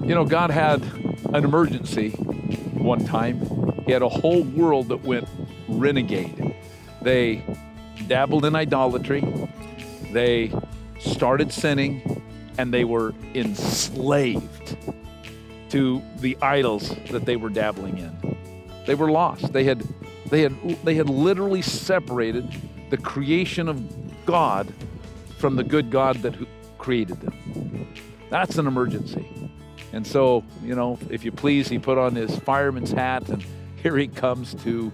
You know, God had an emergency one time. He had a whole world that went renegade. They dabbled in idolatry. They started sinning, and they were enslaved to the idols that they were dabbling in. They were lost. They had literally separated the creation of God from the good God that created them. That's an emergency. And so, you know, if you please, he put on his fireman's hat, and here he comes to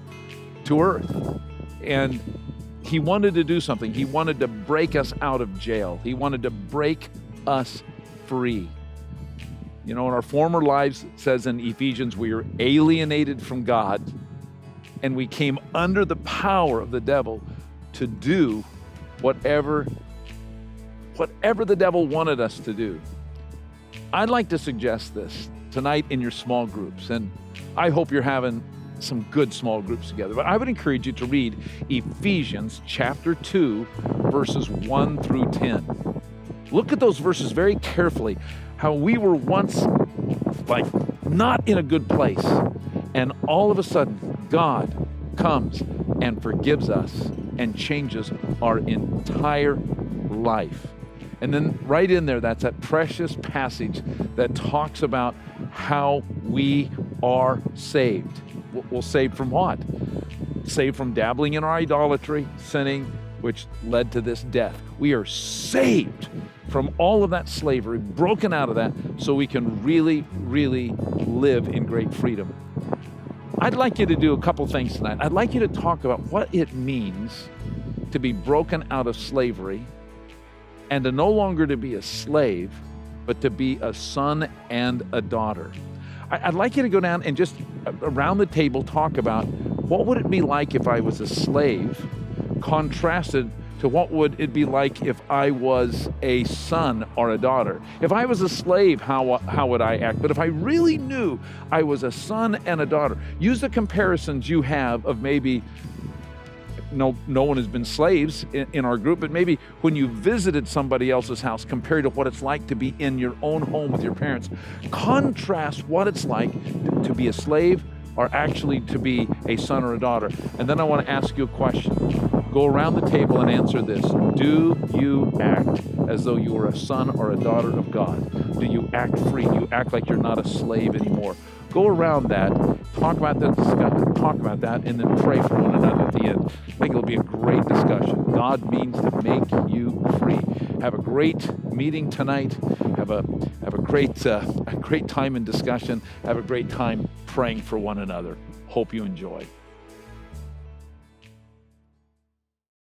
earth. And he wanted to do something. He wanted to break us out of jail. He wanted to break us free. You know, in our former lives, it says in Ephesians, we are alienated from God, and we came under the power of the devil to do whatever the devil wanted us to do. I'd like to suggest this tonight in your small groups, and I hope you're having some good small groups together. But I would encourage you to read Ephesians chapter 2, verses 1 through 10. Look at those verses very carefully, how we were once like not in a good place, and all of a sudden God comes and forgives us and changes our entire life. And then right in there, that's that precious passage that talks about how we are saved. Well, saved from what? Saved from dabbling in our idolatry, sinning, which led to this death. We are saved from all of that slavery, broken out of that, so we can really, really live in great freedom. I'd like you to do a couple things tonight. I'd like you to talk about what it means to be broken out of slavery, and to no longer to be a slave, but to be a son and a daughter. I'd like you to go down and just around the table talk about what would it be like if I was a slave, contrasted to what would it be like if I was a son or a daughter. If I was a slave, how would I act? But if I really knew I was a son and a daughter, use the comparisons you have of maybe no one has been slaves in our group, but maybe when you visited somebody else's house compared to what it's like to be in your own home with your parents. Contrast what it's like to be a slave or actually to be a son or a daughter. And then I want to ask you a question. Go around the table and answer this. Do you act as though you were a son or a daughter of God? Do you act free? Do you act like you're not a slave anymore? Go around that, talk about that, and then pray for one another at the end. I think it'll be a great discussion. God means to make you free. Have a great meeting tonight. Have a great time in discussion. Have a great time praying for one another. Hope you enjoy.